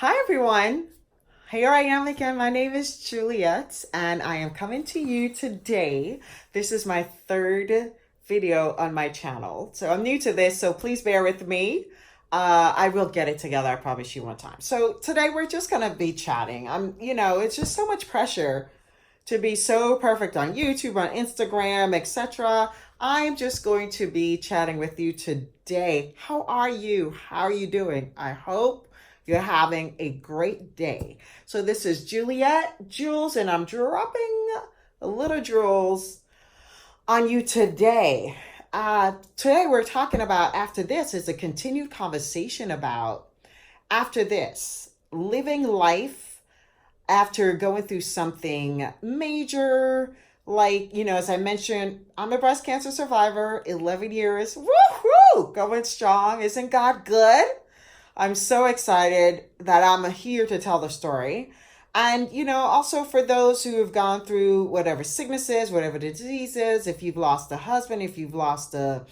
Hi, everyone. Here I am again. My name is Juliet, and I am coming to you today. This is my third video on my channel. So I'm new to this, so please bear with me. I will get it together, I promise you one time. So today we're just going to be chatting. It's just so much pressure to be so perfect on YouTube, on Instagram, etc. I'm just going to be chatting with you today. How are you? How are you doing? I hope you're having a great day. So this is Juliet Jules, and I'm dropping a little jewels on you today. Today we're talking about after this is a continued conversation about after this, living life after going through something major. Like, as I mentioned, I'm a breast cancer survivor, 11 years, woohoo, going strong. Isn't God good? I'm so excited that I'm here to tell the story. And, also for those who have gone through whatever sicknesses, whatever the diseases, if you've lost a husband, if you've lost a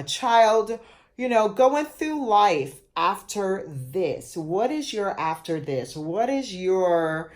child, going through life after this. What is your after this? What is your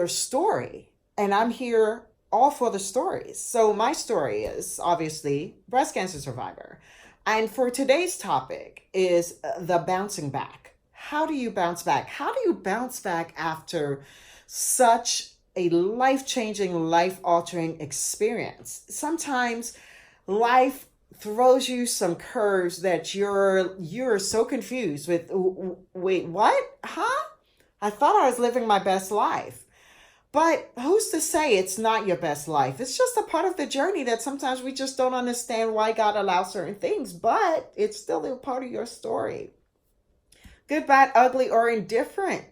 story? And I'm here all for the stories. So my story is obviously breast cancer survivor. And for today's topic is the bouncing back. How do you bounce back? How do you bounce back after such a life-changing, life-altering experience? Sometimes life throws you some curves that you're so confused with. Wait, what? Huh? I thought I was living my best life. But who's to say it's not your best life? It's just a part of the journey that sometimes we just don't understand why God allows certain things, but it's still a part of your story. Good, bad, ugly, or indifferent.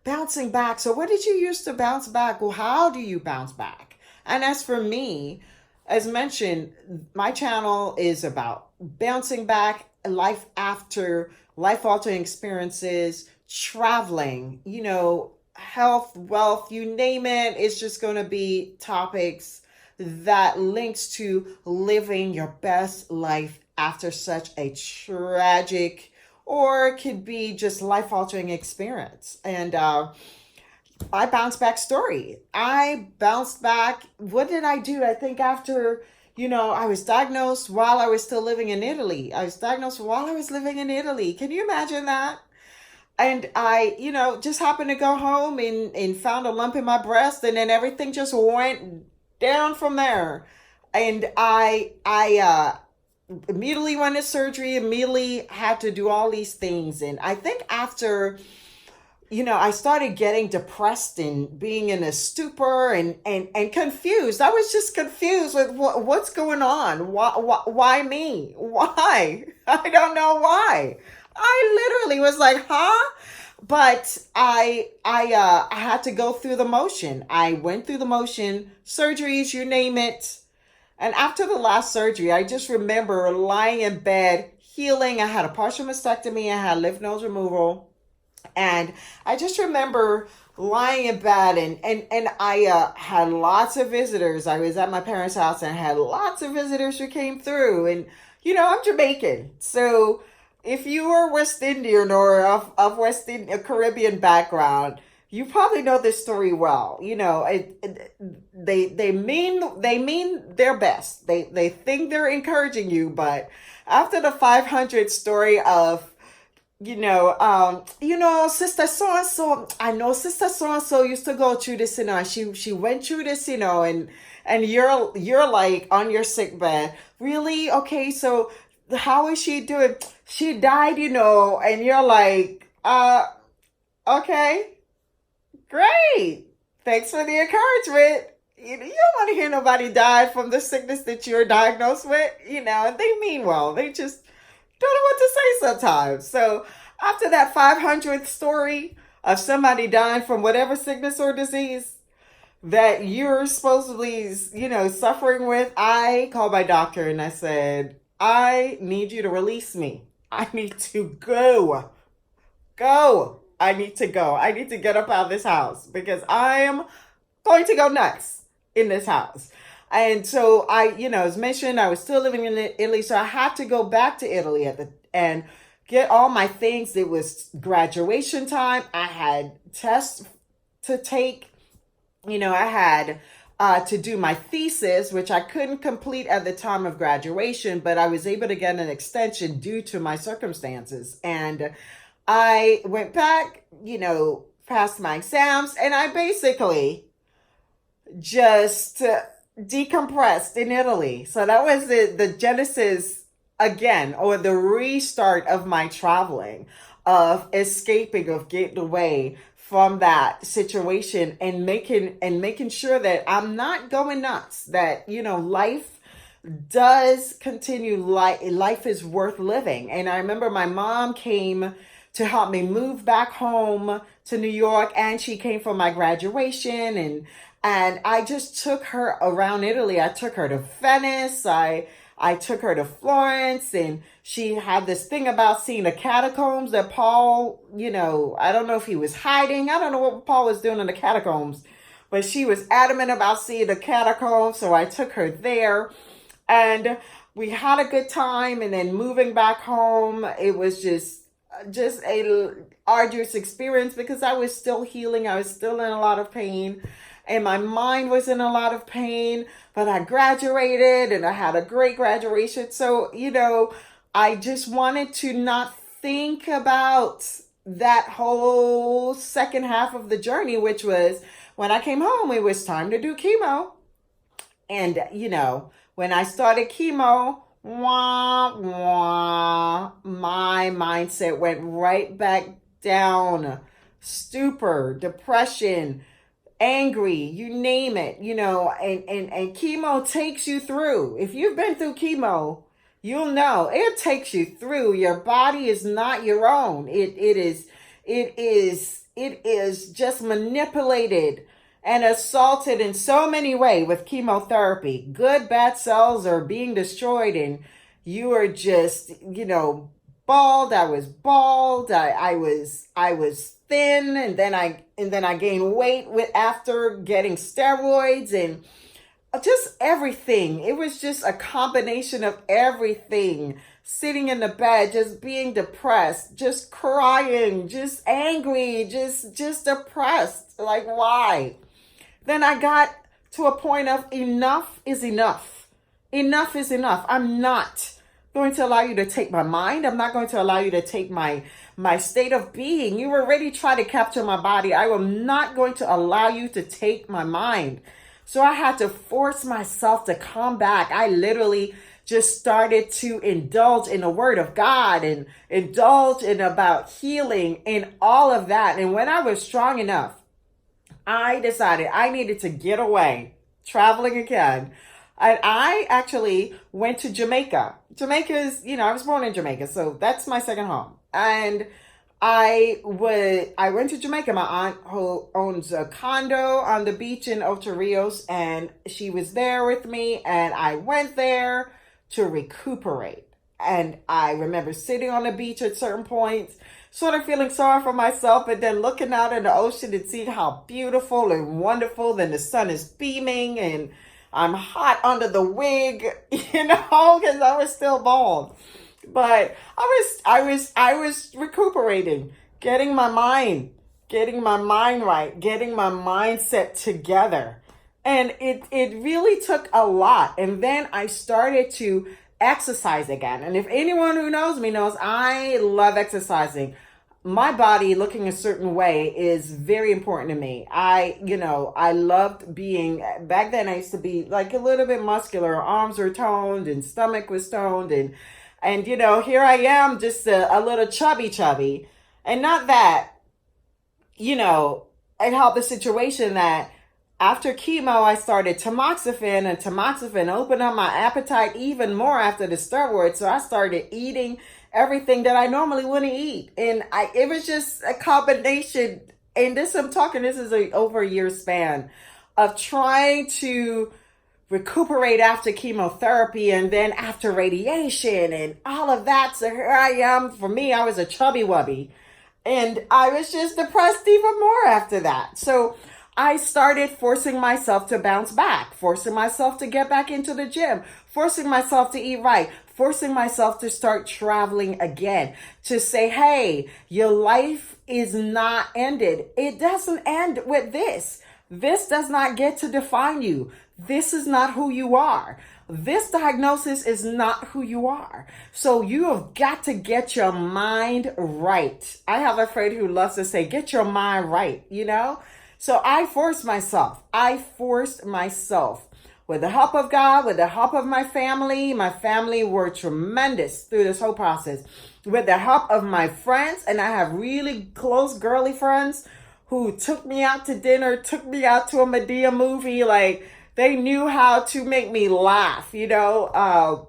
Bouncing back. So, what did you use to bounce back? Well, how do you bounce back? And as for me, as mentioned, my channel is about bouncing back, life after life altering experiences, traveling, health, wealth, you name it. It's just going to be topics that links to living your best life after such a tragic or it could be just life altering experience. And I bounced back story. I bounced back. What did I do? I think after, I was diagnosed while I was still living in Italy. I was diagnosed while I was living in Italy. Can you imagine that? And I, just happened to go home and found a lump in my breast, and then everything just went down from there. And I immediately went to surgery, immediately had to do all these things. And I think after, I started getting depressed and being in a stupor and confused. I was just confused with what's going on. Why me? Why? I don't know why. I literally was like, huh? But I had to go through the motion. I went through the motion, surgeries, you name it. And after the last surgery, I just remember lying in bed, healing. I had a partial mastectomy, I had lymph node removal. And I just remember lying in bed and I had lots of visitors. I was at my parents' house and I had lots of visitors who came through. And, I'm Jamaican. So if you are West Indian or of West Indian, Caribbean background, you probably know this story well. They mean their best. They think they're encouraging you, but after the 500 story of sister so and so. I know sister so and so used to go through this, and she went through this, and you're like on your sick bed. Really? Okay, so how is she doing? She died, and you're like, okay, great. Thanks for the encouragement. You don't want to hear nobody die from the sickness that you're diagnosed with, and they mean well. They just don't know what to say sometimes. So after that 500th story of somebody dying from whatever sickness or disease that you're supposedly, suffering with, I called my doctor and I said, I need you to release me. I need to go. Go. I need to go. I need to get up out of this house because I am going to go nuts in this house. And so as mentioned, I was still living in Italy, so I had to go back to Italy and get all my things. It was graduation time. I had tests to take. I had to do my thesis, which I couldn't complete at the time of graduation, but I was able to get an extension due to my circumstances. And I went back, passed my exams, and I basically just decompressed in Italy. So that was the genesis again, or the restart of my traveling, of escaping, of getting away from that situation, and making sure that I'm not going nuts, that life does continue. Life is worth living. And I remember my mom came to help me move back home to New York, and she came for my graduation, and I just took her around Italy. I took her to Venice. I took her to Florence, and she had this thing about seeing the catacombs that Paul, I don't know if he was hiding. I don't know what Paul was doing in the catacombs, but she was adamant about seeing the catacombs. So I took her there, and we had a good time. And then moving back home, it was just a arduous experience, because I was still healing. I was still in a lot of pain, and my mind was in a lot of pain, but I graduated and I had a great graduation. So, I just wanted to not think about that whole second half of the journey, which was when I came home, it was time to do chemo. And, when I started chemo, wah, wah, my mindset went right back down. Stupor, depression, angry, you name it, and chemo takes you through. If you've been through chemo, you'll know it takes you through. Your body is not your own. It is just manipulated and assaulted in so many ways with chemotherapy. Good, bad cells are being destroyed, and you are just, bald. I was bald. I was thin, and then I gained weight after getting steroids, and just everything. It was just a combination of everything. Sitting in the bed, just being depressed, just crying, just angry, just depressed. Like, why? Then I got to a point of enough is enough. Enough is enough. I'm not going to allow you to take my mind. I'm not going to allow you to take my state of being. You already tried to capture my body. I am not going to allow you to take my mind. So I had to force myself to come back. I literally just started to indulge in the word of God and indulge in about healing and all of that. And when I was strong enough, I decided I needed to get away, traveling again. And I actually went to Jamaica. Jamaica is, I was born in Jamaica, so that's my second home. And I went to Jamaica. My aunt, who owns a condo on the beach in Ocho Rios, and she was there with me, and I went there to recuperate. And I remember sitting on the beach at certain points, sort of feeling sorry for myself, and then looking out in the ocean and seeing how beautiful and wonderful. Then the sun is beaming, and I'm hot under the wig, because I was still bald. But I was recuperating, getting my mind right, getting my mindset together. And it really took a lot. And then I started to exercise again. And if anyone who knows me knows, I love exercising. My body looking a certain way is very important to me. I loved being, back then I used to be like a little bit muscular. Arms were toned and stomach was toned. And here I am, just a little chubby. And not that, it helped the situation that after chemo, I started tamoxifen, and tamoxifen opened up my appetite even more after the steroids. So I started eating everything that I normally wouldn't eat. And it was just a combination. And this is over a year span of trying to recuperate after chemotherapy and then after radiation and all of that. So here I am. For me, I was a chubby wubby. And I was just depressed even more after that. So I started forcing myself to bounce back, forcing myself to get back into the gym, forcing myself to eat right, forcing myself to start traveling again, to say, hey, your life is not ended. It doesn't end with this. This does not get to define you. This is not who you are. This diagnosis is not who you are. So you have got to get your mind right. I have a friend who loves to say, get your mind right, you know? So I forced myself. With the help of God, with the help of my family were tremendous through this whole process. With the help of my friends, and I have really close girly friends who took me out to dinner, took me out to a Medea movie. Like, they knew how to make me laugh, you know.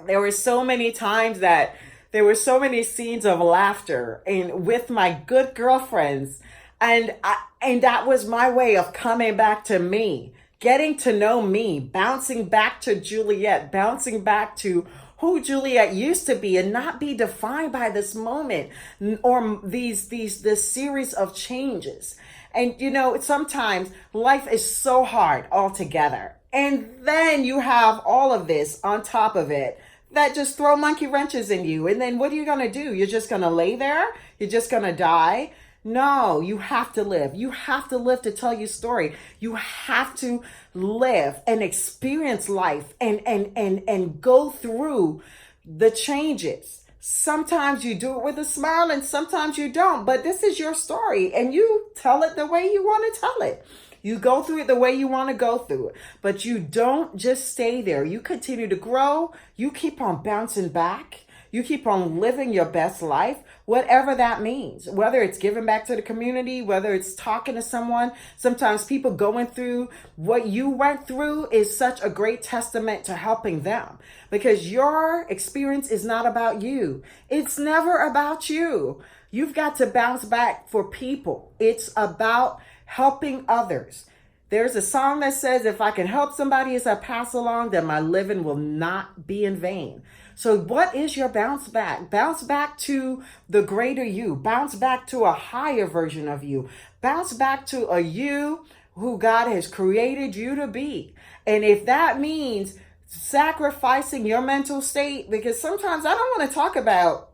There were so many times that there were so many scenes of laughter and with my good girlfriends. And that was my way of coming back to me, getting to know me, bouncing back to Juliet, bouncing back to who Juliet used to be and not be defined by this moment or this series of changes. And you know, sometimes life is so hard altogether. And then you have all of this on top of it that just throw monkey wrenches in you. And then what are you going to do? You're just going to lay there? You're just going to die? No, you have to live. You have to live to tell your story. You have to live and experience life and go through the changes. Sometimes you do it with a smile and sometimes you don't, but this is your story and you tell it the way you want to tell it. You go through it the way you want to go through it, but you don't just stay there. You continue to grow. You keep on bouncing back. You keep on living your best life, whatever that means, whether it's giving back to the community, whether it's talking to someone. Sometimes people going through what you went through is such a great testament to helping them, because your experience is not about you. It's never about you. You've got to bounce back for people. It's about helping others. There's a song that says, if I can help somebody as I pass along, then my living will not be in vain. So what is your bounce back? Bounce back to the greater you. Bounce back to a higher version of you. Bounce back to a you who God has created you to be. And if that means sacrificing your mental state, because sometimes I don't want to talk about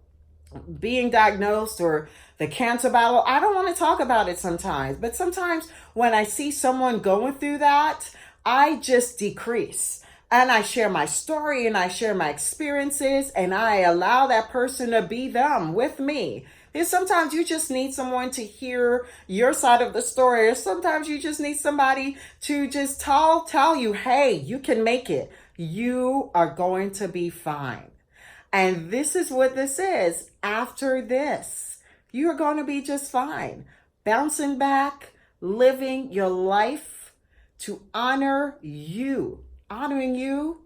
being diagnosed or the cancer battle. I don't want to talk about it sometimes. But sometimes when I see someone going through that, I just decrease. And I share my story and I share my experiences and I allow that person to be them with me. And sometimes you just need someone to hear your side of the story, or sometimes you just need somebody to just tell you, hey, you can make it. You are going to be fine. And this is what this is. After this, you're going to be just fine. Bouncing back, living your life to honor you. Honoring you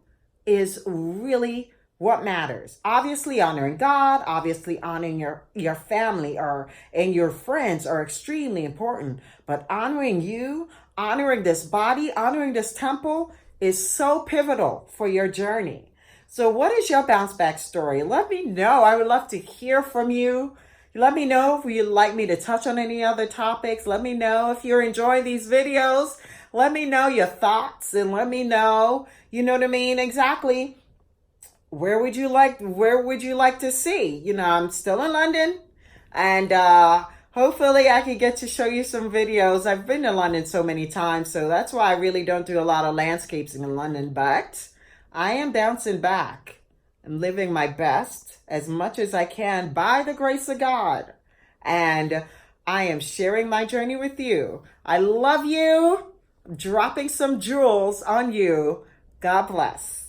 is really what matters. Obviously, honoring God, obviously honoring your family and your friends are extremely important. But honoring you, honoring this body, honoring this temple is so pivotal for your journey. So what is your bounce back story? Let me know. I would love to hear from you. Let me know if you'd like me to touch on any other topics. Let me know if you're enjoying these videos. Let me know your thoughts and let me know, you know what I mean, exactly where would you like to see? You know, I'm still in London and hopefully I can get to show you some videos. I've been to London so many times, so that's why I really don't do a lot of landscapes in London, but I am bouncing back and living my best as much as I can by the grace of God. And I am sharing my journey with you. I love you. Dropping some jewels on you. God bless.